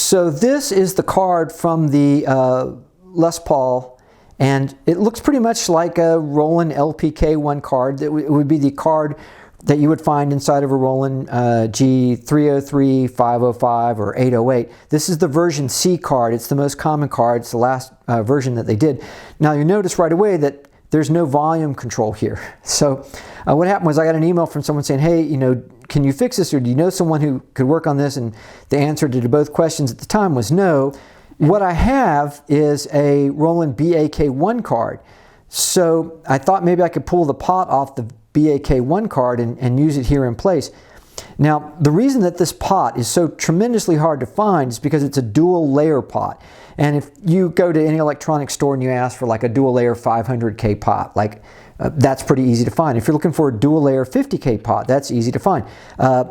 So this is the card from the Les Paul, and it looks pretty much like a Roland LPK-1 card. It would be the card that you would find inside of a Roland GR-300, 505, or 808. This is the version C card. It's the most common card. It's the last version that they did. Now you notice right away that there's no volume control here. So what happened was I got an email from someone saying, hey, you know, can you fix this, or do you know someone who could work on this? And the answer to both questions at the time was no. What I have is a Roland BAK-1 card. So I thought maybe I could pull the pot off the BAK-1 card and use it here in place. Now, the reason that this pot is so tremendously hard to find is because it's a dual layer pot. And if you go to any electronics store and you ask for like a dual layer 500K pot, like that's pretty easy to find. If you're looking for a dual layer 50K pot, that's easy to find.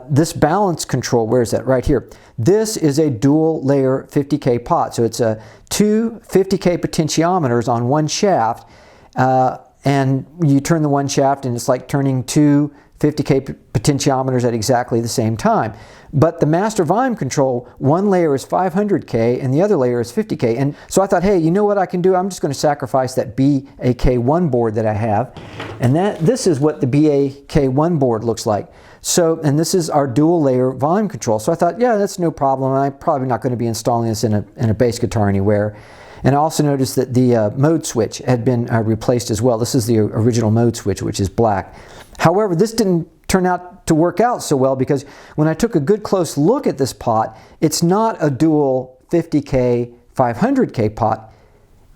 This balance control, where is that? Right here. This is a dual layer 50K pot. So it's two 50K potentiometers on one shaft, and you turn the one shaft and it's like turning two 50K potentiometers at exactly the same time. But the master volume control, one layer is 500K and the other layer is 50K. And so I thought, hey, you know what I can do? I'm just going to sacrifice that BAK-1 board that I have. And this is what the BAK-1 board looks like. So, and this is our dual layer volume control. So I thought, yeah, that's no problem. I'm probably not going to be installing this in a bass guitar anywhere. And I also noticed that the mode switch had been replaced as well. This is the original mode switch, which is black. However, this didn't turn out to work out so well, because when I took a good close look at this pot, it's not a dual 50K, 500K pot.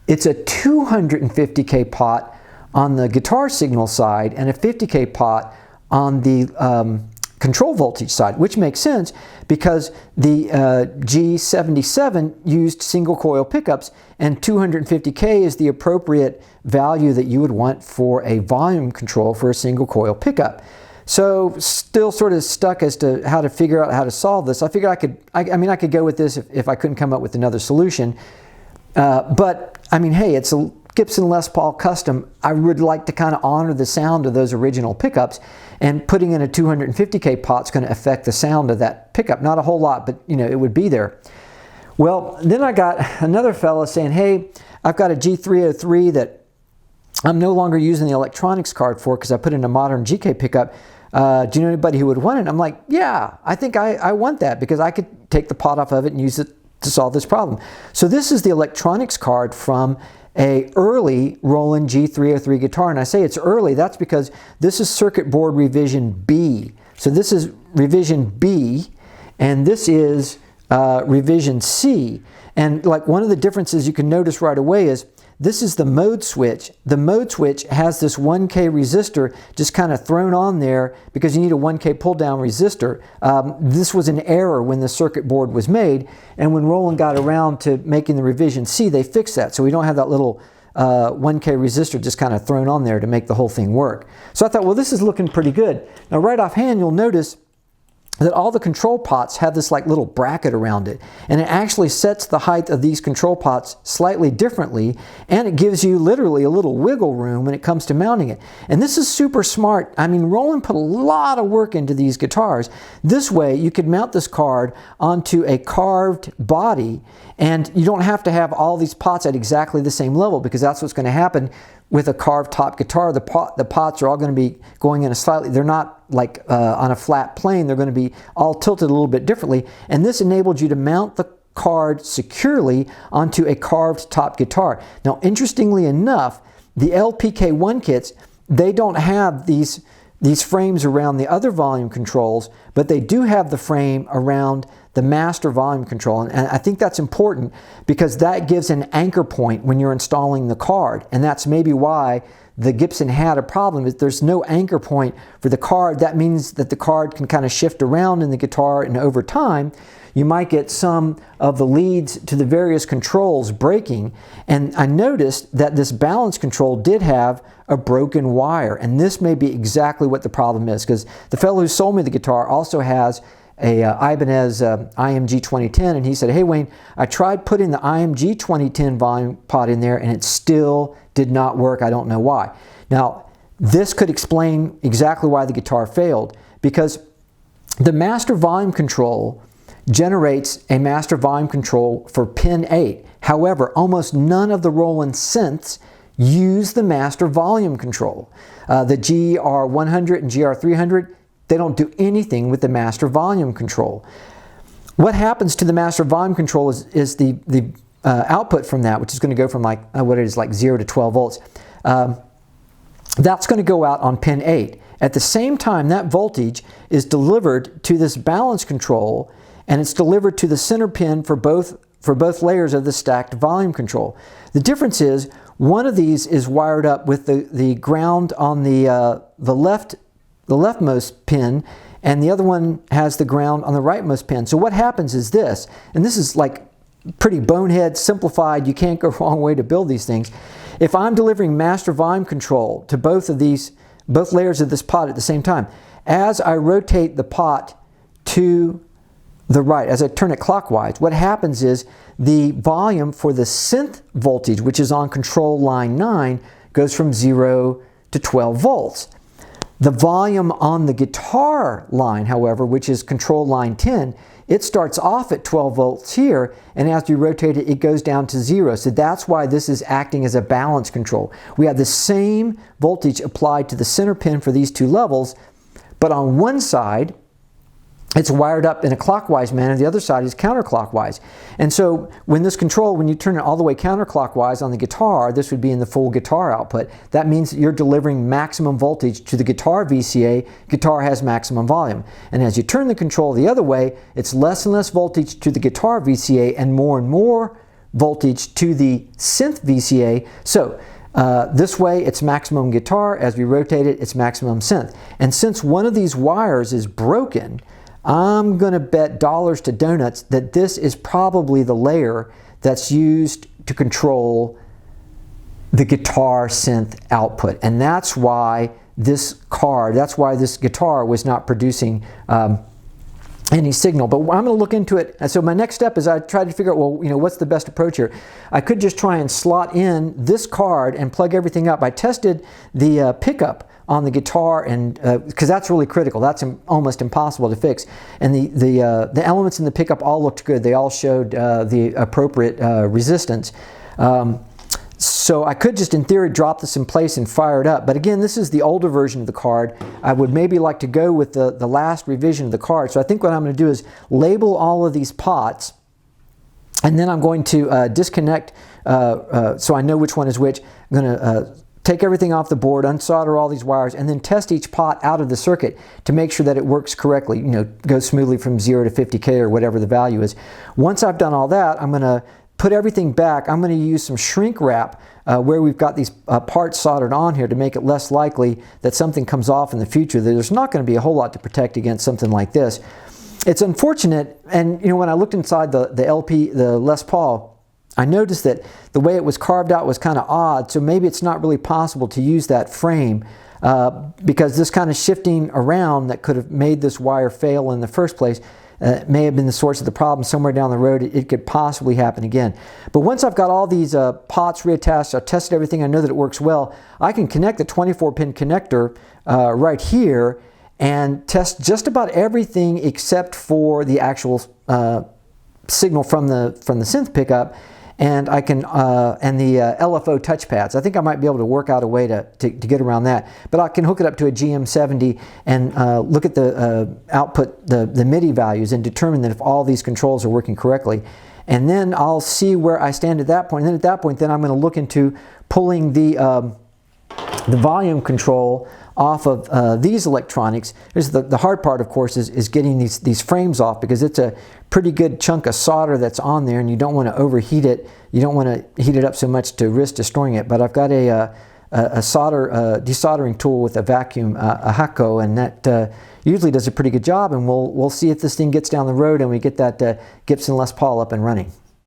It's a 250K pot on the guitar signal side and a 50K pot on the control voltage side, which makes sense because the G77 used single coil pickups, and 250K is the appropriate value that you would want for a volume control for a single coil pickup. So still sort of stuck as to how to figure out how to solve this. I figured I could go with this if I couldn't come up with another solution. But I mean, hey, it's a Gibson Les Paul Custom. I would like to kind of honor the sound of those original pickups, and putting in a 250K pot is going to affect the sound of that pickup. Not a whole lot, but you know, it would be there. Well, then I got another fella saying, hey, I've got a G303 that I'm no longer using the electronics card for because I put in a modern GK pickup. Do you know anybody who would want it? I'm like, yeah, I think I want that because I could take the pot off of it and use it to solve this problem. So this is the electronics card from a early Roland G303 guitar. And I say it's early, that's because this is circuit board revision B. So this is revision B, and this is revision C. And like one of the differences you can notice right away is this is the mode switch. The mode switch has this 1K resistor just kind of thrown on there because you need a 1K pull down resistor. This was an error when the circuit board was made, and when Roland got around to making the revision C, they fixed that. So we don't have that little 1K resistor just kind of thrown on there to make the whole thing work. So I thought, well, this is looking pretty good. Now right offhand, you'll notice that all the control pots have this like little bracket around it, and it actually sets the height of these control pots slightly differently, and it gives you literally a little wiggle room when it comes to mounting it. And this is super smart. I mean, Roland put a lot of work into these guitars. This way you could mount this card onto a carved body, and you don't have to have all these pots at exactly the same level, because that's what's going to happen with a carved top guitar. The pots are all going to be going in a slightly, they're not like on a flat plane, they're going to be all tilted a little bit differently, and this enabled you to mount the card securely onto a carved top guitar. Now interestingly enough, the LPK-1 kits, they don't have these frames around the other volume controls, but they do have the frame around the master volume control. And I think that's important because that gives an anchor point when you're installing the card. And that's maybe why the Gibson had a problem. If there's no anchor point for the card, that means that the card can kind of shift around in the guitar, and over time you might get some of the leads to the various controls breaking. And I noticed that this balance control did have a broken wire, and this may be exactly what the problem is, because the fellow who sold me the guitar also has a Ibanez IMG 2010, and he said, hey Wayne, I tried putting the IMG 2010 volume pot in there and it still did not work. I don't know why. Now this could explain exactly why the guitar failed, because the master volume control generates a master volume control for pin 8. However, almost none of the Roland synths use the master volume control. The GR-100 and GR-300, they don't do anything with the master volume control. What happens to the master volume control is the output from that, which is going to go from like 0 to 12 volts. That's going to go out on pin 8. At the same time, that voltage is delivered to this balance control, and it's delivered to the center pin for both layers of the stacked volume control. The difference is one of these is wired up with the ground on the leftmost pin, and the other one has the ground on the rightmost pin. So what happens is this, and this is like pretty bonehead, simplified, you can't go wrong way to build these things. If I'm delivering master volume control to both layers of this pot at the same time, as I rotate the pot to the right, as I turn it clockwise, what happens is the volume for the synth voltage, which is on control line 9, goes from 0 to 12 volts. The volume on the guitar line, however, which is control line 10, it starts off at 12 volts here, and as you rotate it, it goes down to 0. So that's why this is acting as a balance control. We have the same voltage applied to the center pin for these two levels, but on one side, it's wired up in a clockwise manner, the other side is counterclockwise. And so when you turn it all the way counterclockwise on the guitar, this would be in the full guitar output. That means you're delivering maximum voltage to the guitar VCA. Guitar has maximum volume. And as you turn the control the other way, it's less and less voltage to the guitar VCA and more voltage to the synth VCA. So this way it's maximum guitar. As we rotate it, it's maximum synth. And since one of these wires is broken, I'm going to bet dollars to donuts that this is probably the layer that's used to control the guitar synth output. And that's why this guitar was not producing any signal. But I'm going to look into it. And so my next step is I try to figure out, well, what's the best approach here? I could just try and slot in this card and plug everything up. I tested the pickup on the guitar, and because that's really critical, that's almost impossible to fix. And the elements in the pickup all looked good. They all showed the appropriate resistance. So I could just, in theory, drop this in place and fire it up. But again, this is the older version of the card. I would maybe like to go with the last revision of the card. So I think what I'm going to do is label all of these pots, and then I'm going to disconnect so I know which one is which. I'm going to take everything off the board, unsolder all these wires, and then test each pot out of the circuit to make sure that it works correctly, goes smoothly from 0 to 50K or whatever the value is. Once I've done all that, I'm going to put everything back. I'm going to use some shrink wrap where we've got these parts soldered on here to make it less likely that something comes off in the future. There's not going to be a whole lot to protect against something like this. It's unfortunate, and when I looked inside the Les Paul, I noticed that the way it was carved out was kind of odd, so maybe it's not really possible to use that frame because this kind of shifting around that could have made this wire fail in the first place may have been the source of the problem. Somewhere down the road it could possibly happen again. But once I've got all these pots reattached, I've tested everything, I know that it works well, I can connect the 24-pin connector right here and test just about everything except for the actual signal from the synth pickup, and I can and the LFO touchpads. I think I might be able to work out a way to get around that. But I can hook it up to a GM70 and look at the output, the MIDI values, and determine that if all these controls are working correctly. And then I'll see where I stand at that point. And then at that point, then I'm going to look into pulling the volume control off of these electronics. Here's the hard part, of course, is getting these frames off, because it's a pretty good chunk of solder that's on there, and you don't want to overheat it. You don't want to heat it up so much to risk destroying it. But I've got a desoldering tool with a vacuum, a Hakko, and that usually does a pretty good job. And we'll see if this thing gets down the road and we get that Gibson Les Paul up and running.